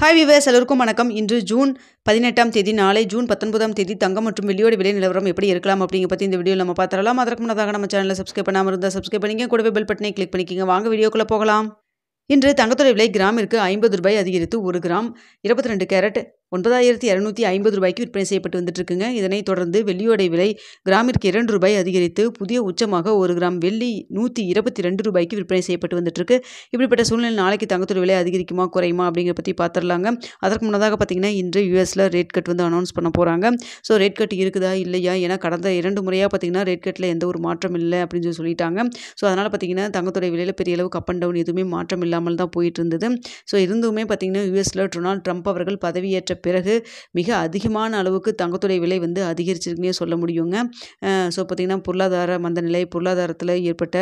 Hi viewers, எல்லோருக்கும் வணக்கம். இன்று ஜூன் 18ஆம் தேதி, நாளை ஜூன் 19ஆம் தேதி தங்கம் மற்றும் வெள்ளியோட விலை நிலவரம் எப்படி இருக்கலாம் அப்படிங்க பற்றி இந்த வீடியோவில் நம்ம பார்த்துடலாம். அதற்கு முன்னதாக நம்ம சேனலை சப்ஸ்கிரைப் பண்ணாமல் இருந்தால் சப்ஸ்கிரைப் பண்ணிங்க, கூடவே பெல் பட்டனை கிளிக் பண்ணிக்கோங்க. வாங்க வீடியோக்குள்ளே போகலாம். இன்று தங்கத்தோட விலை கிராமிற்கு 50 ரூபாய் அதிகரித்து 1 கிராம் 22 கேரட் 9250 ரூபாய்க்கு விற்பனை செய்யப்பட்டு வந்துட்டு இருக்குங்க. இதனைத் தொடர்ந்து வெள்ளியோட விலை கிராமிற்கு 2 ரூபாய் அதிகரித்து புதிய உச்சமாக 1 கிராம் வெள்ளி 122 ரூபாய்க்கு விற்பனை செய்யப்பட்டு வந்துட்டு இருக்கு. இப்படிப்பட்ட சூழ்நிலை நாளைக்கு தங்கத்தோட விலை அதிகரிக்குமா குறையுமா அப்படிங்கிற பற்றி பார்த்துடலாங்க. அதற்கு முன்னதாக பார்த்தீங்கன்னா இன்று யூஎஸில் ரேட் கட் வந்து அனௌன்ஸ் பண்ண போகிறாங்க. ஸோ ரேட் கட் இருக்குதா இல்லையா, ஏன்னா கடந்த 2 முறையாக பார்த்தீங்கன்னா ரேட் கட்டில் எந்த ஒரு மாற்றம் இல்லை அப்படின்னு சொல்லிட்டாங்க. ஸோ அதனால் பார்த்தீங்கன்னா தங்கத்தோட விலையில் பெரிய அளவுக்கு அப் அண்ட் டவுன் எதுவுமே மாற்றம் இல்லாமல் தான் போயிட்டு இருந்தது. ஸோ இருந்துமே பார்த்தீங்கன்னா யூஎஸில் டொனால்ட் ட்ரம்ப் அவர்கள் பதவியேற்ற பிறகு மிக அதிகமான அளவுக்கு தங்கத்துடைய விலை வந்து அதிகரிச்சிருக்குன்னே சொல்ல முடியுங்க. ஸோ பார்த்திங்கன்னா பொருளாதார மந்தநிலை, பொருளாதாரத்தில் ஏற்பட்ட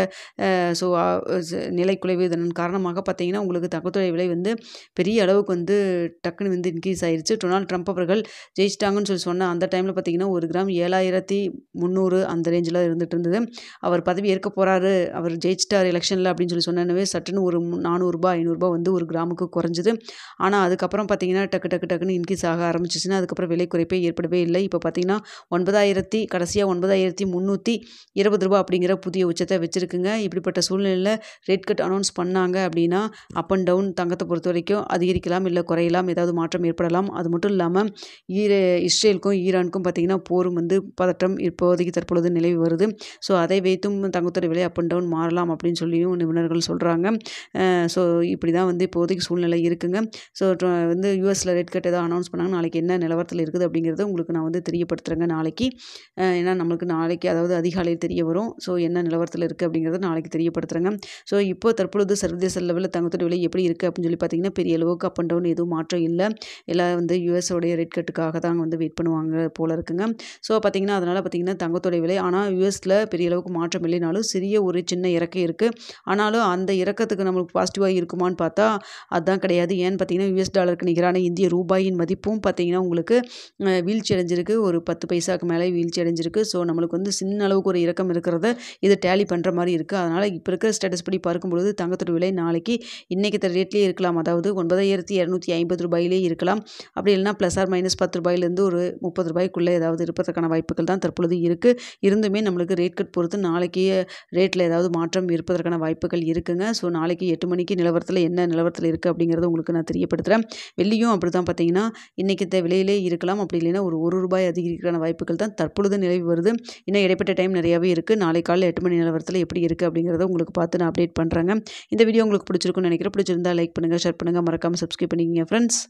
ஸோ நிலைக்குலைவு இதன் காரணமாக பார்த்திங்கன்னா உங்களுக்கு தங்கத்துடைய விலை வந்து பெரிய அளவுக்கு வந்து டக்குன்னு வந்து இன்க்ரீஸ் ஆயிடுச்சு. டொனால்ட் ட்ரம்ப் அவர்கள் ஜெயிச்சிட்டாங்கன்னு சொன்ன அந்த டைமில் பார்த்திங்கன்னா 1 கிராம் 7300 அந்த ரேஞ்சில் இருந்துட்டு இருந்தது. அவர் பதவி ஏற்க போகிறாரு, அவர் ஜெயிச்சிட்டார் எலெக்ஷனில் அப்படின்னு சொன்னவே சட்டுன்னு ஒரு 400 ரூபாய் 500 ரூபாய் வந்து 1 கிராமுக்கு குறைஞ்சிது. ஆனால் அதுக்கப்புறம் பார்த்திங்கன்னா டக்குன்னு இன்க்ரீஸ் ஆக ஆரம்பிச்சிச்சுன்னா அதுக்கப்புறம் விலை குறைப்பே ஏற்படவே இல்லை. இப்போ பார்த்திங்கன்னா 9000 கடைசியாக 9320 ரூபா அப்படிங்கிற புதிய உச்சத்தை வச்சுருக்குங்க. இப்படிப்பட்ட சூழ்நிலையில் ரேட் கட் அனௌன்ஸ் பண்ணாங்க அப்படின்னா அப் அண்ட் டவுன் தங்கத்தை பொறுத்த வரைக்கும் அதிகரிக்கலாம் இல்லை குறையலாம், ஏதாவது மாற்றம் ஏற்படலாம். அது மட்டும் இல்லாமல் இஸ்ரேலுக்கும் ஈரானுக்கும் பார்த்திங்கன்னா போரும் வந்து பதட்டம் இப்போதைக்கு தற்பொழுது நிலவி வருது. ஸோ அதை வைத்தும் தங்கத்தோட விலை அப் அண்ட் டவுன் மாறலாம் அப்படின்னு சொல்லியும் நிபுணர்கள் சொல்கிறாங்க. ஸோ இப்படி தான் வந்து இப்போதைக்கு சூழ்நிலை இருக்குங்க. ஸோ வந்து யூஎஸில் ரேட் கட் ஏதாவது அனௌன்ஸ் பண்ணாங்க, நாளைக்கு என்ன நிலவரத்தில் இருக்குது அப்படிங்கிறத உங்களுக்கு நான் வந்து தெரியப்படுத்துகிறேங்க நாளைக்கு. ஏன்னா நம்மளுக்கு நாளைக்கு அதாவது அதிகாலையில் தெரிய வரும். ஸோ என்ன நிலவரத்தில் இருக்குது அப்படிங்கிறத நாளைக்கு தெரியப்படுத்துகிறேங்க. ஸோ இப்போ தற்பொழுது சர்வதேச லெவலில் தங்கத்தோட விலை எப்படி இருக்குது அப்படின்னு சொல்லி பார்த்தீங்கன்னா பெரிய அளவுக்கு அப் அண்ட் டவுன் எதுவும் மாற்றம் இல்லை. எல்லாம் வந்து யூஎஸோடைய ரேட் கட்டுக்காக தான் வந்து வெயிட் பண்ணுவாங்க போல இருக்குங்க. ஸோ பார்த்தீங்கன்னா அதனால் பார்த்தீங்கன்னா தங்கத்தோட விலை ஆனால் யூஎஸில் பெரிய அளவுக்கு மாற்றம் இல்லைனாலும் சிறிய ஒரு சின்ன இறக்கம் இருக்குது. ஆனாலும் அந்த இறக்கத்துக்கு நம்மளுக்கு பாசிட்டிவாக இருக்குமான்னு பார்த்தா அதுதான் கிடையாது. ஏன்னு பார்த்தீங்கன்னா யூஎஸ் டாலருக்கு நிகரான இந்திய ரூபாயின் மதிப்பும் பார்த்தீங்கன்னா உங்களுக்கு வீழ்ச்சி அடைஞ்சிருக்கு. ஒரு 10 பைசாவுக்கு மேலே வீழ்ச்சி அடைஞ்சிருக்கு. ஸோ நம்மளுக்கு வந்து சின்ன அளவுக்கு ஒரு இறக்கம் இருக்கிறத இது டேலி பண்ணுற மாதிரி இருக்குது. அதனால் இப்போ இருக்கிற ஸ்டேட்டஸ் படி பார்க்கும்பொழுது தங்கத்தோட விலை நாளைக்கு இன்றைக்கி ரேட்லேயே இருக்கலாம், அதாவது 9250 ரூபாயிலே இருக்கலாம். அப்படி இல்லைனா ப்ளஸ் ஆர் மைனஸ் 10 ரூபாயிலேருந்து ஒரு 30 ரூபாய்க்குள்ளே ஏதாவது இருப்பதற்கான வாய்ப்புகள் தான் தற்பொழுது இருக்குது. இருந்துமே நம்மளுக்கு ரேட் கட் பொறுத்து நாளைக்கு ரேட்டில் ஏதாவது மாற்றம் இருப்பதற்கான வாய்ப்புகள் இருக்குங்க. ஸோ நாளைக்கு 8 மணிக்கு நிலவரத்தில் என்ன நிலவரத்தில் இருக்குது அப்படிங்கிறத உங்களுக்கு நான் தெரியப்படுத்துகிறேன். வெள்ளியும் அப்படி தான் பார்த்தீங்கன்னா இன்றைக்கி விலையிலே இருக்கலாம், அப்படி இல்லைன்னா ஒரு 1 ரூபாய் அதிகரிக்கான வாய்ப்புகள் தான் தற்பொழுது நிலவி வருது. இன்னும் இடைப்பட்ட டைம் நிறையாவே இருக்குது. நாளை காலையில் 8 மணி நிலவரத்தில் எப்படி இருக்குது அப்படிங்கிறத உங்களுக்கு பார்த்து நான் அப்டேட் பண்ணுறேங்க. இந்த வீடியோ உங்களுக்கு பிடிச்சிருக்குன்னு நினைக்கிறேன். பிடிச்சிருந்தா லைக் பண்ணுங்கள், ஷேர் பண்ணுங்கள், மறக்காமல் சப்ஸ்கிரைப் பண்ணிக்கங்க ஃப்ரெண்ட்ஸ்.